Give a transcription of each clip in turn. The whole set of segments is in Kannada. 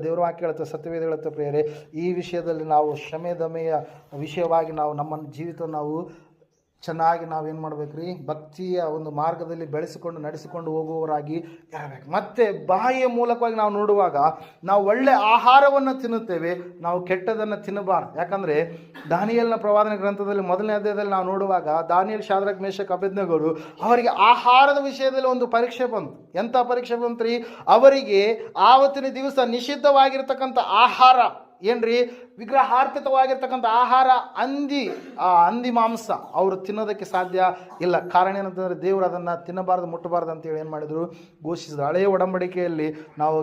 ದೇವರು ವಾಕ್ಯ ಹೇಳುತ್ತೆ, ಸತ್ಯವೇದ ಹೇಳುತ್ತೆ ಪ್ರಿಯರೇ, ಈ ವಿಷಯದಲ್ಲಿ ನಾವು ಶ್ರಮೆ ದಮೆಯ ವಿಷಯವಾಗಿ ನಾವು ನಮ್ಮ ಜೀವಿತ ನಾವು ಚೆನ್ನಾಗಿ ನಾವೇನು ಮಾಡ್ಬೇಕ್ರಿ, ಭಕ್ತಿಯ ಒಂದು ಮಾರ್ಗದಲ್ಲಿ ಬೆಳೆಸಿಕೊಂಡು ನಡೆಸಿಕೊಂಡು ಹೋಗುವವರಾಗಿ ಇರಬೇಕು. ಮತ್ತು ಬಾಯಿಯ ಮೂಲಕವಾಗಿ ನಾವು ನೋಡುವಾಗ ನಾವು ಒಳ್ಳೆ ಆಹಾರವನ್ನು ತಿನ್ನುತ್ತೇವೆ, ನಾವು ಕೆಟ್ಟದನ್ನು ತಿನ್ನಬಾರ್ದು. ಯಾಕಂದರೆ ದಾನಿಯೇಲನ ಪ್ರವಾದನೆ ಗ್ರಂಥದಲ್ಲಿ 1ನೇ ಅಧ್ಯಾಯದಲ್ಲಿ ನಾವು ನೋಡುವಾಗ ದಾನಿಯೇಲ್, ಶಾದ್ರಕ್, ಮೇಷಕ್, ಅಬೇದ್ನೆಗೋರು ಅವರಿಗೆ ಆಹಾರದ ವಿಷಯದಲ್ಲಿ ಒಂದು ಪರೀಕ್ಷೆ ಬಂತು. ಎಂಥ ಪರೀಕ್ಷೆ ಬಂತ್ರಿ? ಅವರಿಗೆ ಆವತ್ತಿನ ದಿವಸ ನಿಷಿದ್ಧವಾಗಿರ್ತಕ್ಕಂಥ ಆಹಾರ ಏನ್ರಿ, ವಿಗ್ರಹಾರ್ಪಿತವಾಗಿರ್ತಕ್ಕಂಥ ಆಹಾರ, ಹಂದಿ ಮಾಂಸ ಅವರು ತಿನ್ನೋದಕ್ಕೆ ಸಾಧ್ಯ ಇಲ್ಲ. ಕಾರಣ ಏನಂತಂದರೆ ದೇವರು ಅದನ್ನು ತಿನ್ನಬಾರ್ದು, ಮುಟ್ಟಬಾರ್ದು ಅಂತೇಳಿ ಏನು ಮಾಡಿದರು, ಘೋಷಿಸಿದ್ರು. ಹಳೆಯ ಒಡಂಬಡಿಕೆಯಲ್ಲಿ ನಾವು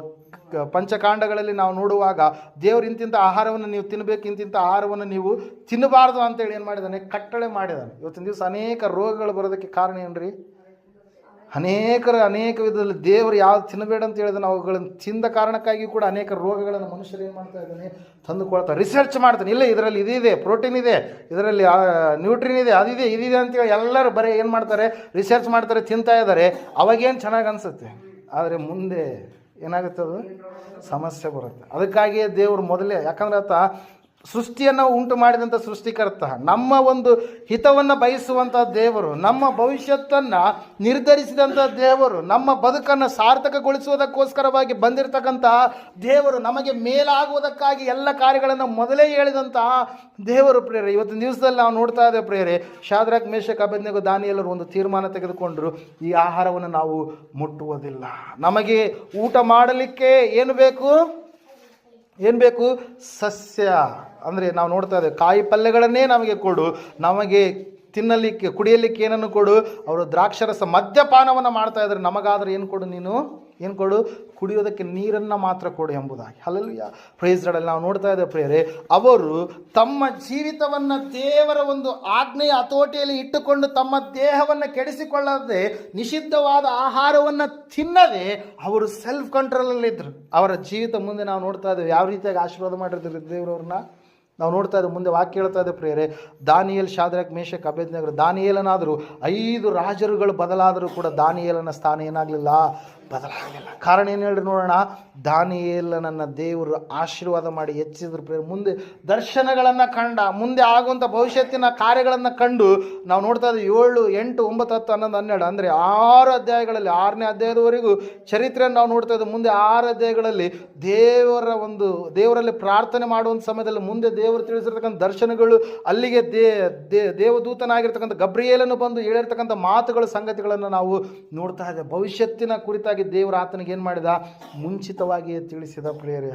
ಪಂಚಕಾಂಡಗಳಲ್ಲಿ ನಾವು ನೋಡುವಾಗ ದೇವರು ಇಂತಿಂಥ ಆಹಾರವನ್ನು ನೀವು ತಿನ್ನಬೇಕು, ಇಂತಿಂಥ ಆಹಾರವನ್ನು ನೀವು ತಿನ್ನಬಾರ್ದು ಅಂತೇಳಿ ಏನು ಮಾಡಿದ್ದಾನೆ, ಕಟ್ಟಳೆ ಮಾಡಿದ್ದಾನೆ. ಇವತ್ತಿನ ದಿವಸ ಅನೇಕ ರೋಗಗಳು ಬರೋದಕ್ಕೆ ಕಾರಣ ಏನ್ರಿ? ಅನೇಕ ವಿಧದಲ್ಲಿ ದೇವರು ಯಾವ್ದು ತಿನ್ನಬೇಡ ಅಂತ ಹೇಳಿದ್ರೆ ಅವುಗಳನ್ನು ತಿಂದ ಕಾರಣಕ್ಕಾಗಿ ಕೂಡ ಅನೇಕ ರೋಗಗಳನ್ನು ಮನುಷ್ಯರು ಏನು ಮಾಡ್ತಾ ಇದ್ದಾನೆ, ತಂದುಕೊಳ್ತಾರೆ. ರಿಸರ್ಚ್ ಮಾಡ್ತಾನೆ, ಇಲ್ಲ ಇದರಲ್ಲಿ ಇದಿದೆ, ಪ್ರೋಟೀನ್ ಇದೆ, ಇದರಲ್ಲಿ ನ್ಯೂಟ್ರಿನ್ ಇದೆ, ಅದಿದೆ, ಇದಿದೆ ಅಂತೇಳಿ ಎಲ್ಲರೂ ಬರೀ ಏನು ಮಾಡ್ತಾರೆ, ರಿಸರ್ಚ್ ಮಾಡ್ತಾರೆ, ತಿಂತಾ ಇದ್ದಾರೆ. ಅವಾಗೇನು ಚೆನ್ನಾಗಿ ಅನಿಸುತ್ತೆ, ಆದರೆ ಮುಂದೆ ಏನಾಗುತ್ತೆ, ಅದು ಸಮಸ್ಯೆ ಬರುತ್ತೆ. ಅದಕ್ಕಾಗಿಯೇ ದೇವರು ಮೊದಲೇ, ಯಾಕಂದ್ರೆ ಆತ ಸೃಷ್ಟಿಯನ್ನು ಉಂಟು ಮಾಡಿದಂಥ ಸೃಷ್ಟಿಕರ್ತ, ನಮ್ಮ ಒಂದು ಹಿತವನ್ನು ಬಯಸುವಂಥ ದೇವರು, ನಮ್ಮ ಭವಿಷ್ಯತ್ತನ್ನು ನಿರ್ಧರಿಸಿದಂಥ ದೇವರು, ನಮ್ಮ ಬದುಕನ್ನು ಸಾರ್ಥಕಗೊಳಿಸುವುದಕ್ಕೋಸ್ಕರವಾಗಿ ಬಂದಿರತಕ್ಕಂಥ ದೇವರು, ನಮಗೆ ಮೇಲಾಗುವುದಕ್ಕಾಗಿ ಎಲ್ಲ ಕಾರ್ಯಗಳನ್ನು ಮೊದಲೇ ಹೇಳಿದಂತಹ ದೇವರು ಪ್ರಿಯರೇ. ಇವತ್ತಿನ ದಿವಸದಲ್ಲಿ ನಾವು ನೋಡ್ತಾ ಇದ್ದೇವೆ ಪ್ರಿಯರೇ, ಶಾದ್ರಕ್, ಮೇಷಕ್, ಅಬೇದ್ನೆಗೋ, ದಾನಿಯೇಲರು ಒಂದು ತೀರ್ಮಾನ ತೆಗೆದುಕೊಂಡರು, ಈ ಆಹಾರವನ್ನು ನಾವು ಮುಟ್ಟುವುದಿಲ್ಲ. ನಮಗೆ ಊಟ ಮಾಡಲಿಕ್ಕೆ ಏನು ಬೇಕು? ಸಸ್ಯ. ಅಂದರೆ ನಾವು ನೋಡ್ತಾ ಇದ್ದೇವೆ, ಕಾಯಿ ಪಲ್ಯಗಳನ್ನೇ ನಮಗೆ ಕೊಡು, ನಮಗೆ ತಿನ್ನಲಿಕ್ಕೆ ಕುಡಿಯಲಿಕ್ಕೆ ಏನನ್ನು ಕೊಡು. ಅವರು ದ್ರಾಕ್ಷರಸ ಮದ್ಯಪಾನವನ್ನು ಮಾಡ್ತಾ ಇದ್ದಾರೆ, ನಮಗಾದ್ರೆ ಏನು ಕೊಡು, ನೀನು ಏನು ಕೊಡು, ಕುಡಿಯೋದಕ್ಕೆ ನೀರನ್ನು ಮಾತ್ರ ಕೊಡು ಎಂಬುದಾಗಿ. Hallelujah, praise lord. ನಾವು ನೋಡ್ತಾ ಇದ್ದೇವೆ ಪ್ರಿಯರೇ, ಅವರು ತಮ್ಮ ಜೀವಿತವನ್ನು ದೇವರ ಒಂದು ಆಜ್ಞೆಯ ಹತೋಟಿಯಲ್ಲಿ ಇಟ್ಟುಕೊಂಡು ತಮ್ಮ ದೇಹವನ್ನು ಕೆಡಿಸಿಕೊಳ್ಳದೆ, ನಿಷಿದ್ಧವಾದ ಆಹಾರವನ್ನು ತಿನ್ನದೆ ಅವರು ಸೆಲ್ಫ್ ಕಂಟ್ರೋಲಲ್ಲಿದ್ದರು. ಅವರ ಜೀವಿತ ಮುಂದೆ ನಾವು ನೋಡ್ತಾ ಇದ್ದೇವೆ ಯಾವ ರೀತಿಯಾಗಿ ಆಶೀರ್ವಾದ ಮಾಡಿರ್ತಾರೆ ದೇವರವ್ರನ್ನ ನಾವು ನೋಡ್ತಾ ಇದ್ದೇವೆ. ಮುಂದೆ ವಾಕ್ಯ ಹೇಳ್ತಾ ಇದೆ ಪ್ರಿಯರೇ, ದಾನಿಯೇಲ್, ಶಾದ್ರಕ್, ಮೇಷಕ್, ಅಬೇದ್ನೆಗೋ, ದಾನಿಯೇಲನಾದರೂ 5 ರಾಜರುಗಳು ಬದಲಾದರೂ ಕೂಡ ದಾನಿಯೇಲನ ಸ್ಥಾನ ಏನಾಗಲಿಲ್ಲ, ಬದಲಾಗಲಿಲ್ಲ. ಕಾರಣ ಏನು ಹೇಳಿ ನೋಡೋಣ. ದಾನಿಯೇಲನನ್ನು ದೇವರು ಆಶೀರ್ವಾದ ಮಾಡಿ ಹೆಚ್ಚಿಸಿದ್ರು ಪ್ರಿಯರೇ. ಮುಂದೆ ದರ್ಶನಗಳನ್ನು ಕಂಡ, ಮುಂದೆ ಆಗುವಂಥ ಭವಿಷ್ಯತ್ತಿನ ಕಾರ್ಯಗಳನ್ನು ಕಂಡು ನಾವು ನೋಡ್ತಾ ಇದ್ದೀವಿ. 7, 8, 9, 10, 11, 12 ಅಂದರೆ 6 ಅಧ್ಯಾಯಗಳಲ್ಲಿ, 6ನೇ ಅಧ್ಯಾಯದವರೆಗೂ ಚರಿತ್ರೆಯನ್ನು ನಾವು ನೋಡ್ತಾ ಇದ್ದೀವಿ. ಮುಂದೆ 6 ಅಧ್ಯಾಯಗಳಲ್ಲಿ ದೇವರಲ್ಲಿ ಪ್ರಾರ್ಥನೆ ಮಾಡುವಂಥ ಸಮಯದಲ್ಲಿ ಮುಂದೆ ದೇವರು ತಿಳಿಸಿರ್ತಕ್ಕಂಥ ದರ್ಶನಗಳು, ಅಲ್ಲಿಗೆ ದೇವದೂತನಾಗಿರ್ತಕ್ಕಂಥ ಗಬ್ರಿಯೇಲನು ಬಂದು ಹೇಳಿರ್ತಕ್ಕಂಥ ಮಾತುಗಳು, ಸಂಗತಿಗಳನ್ನು ನಾವು ನೋಡ್ತಾ ಇದ್ದೇವೆ. ಭವಿಷ್ಯತ್ತಿನ ಕುರಿತಾಗಿ ದೇವರು ಆತನಿಗೆ ಏನು ಮಾಡಿದ, ಮುಂಚಿತವಾಗಿಯೇ ತಿಳಿಸಿದ ಪ್ರಿಯರೇ.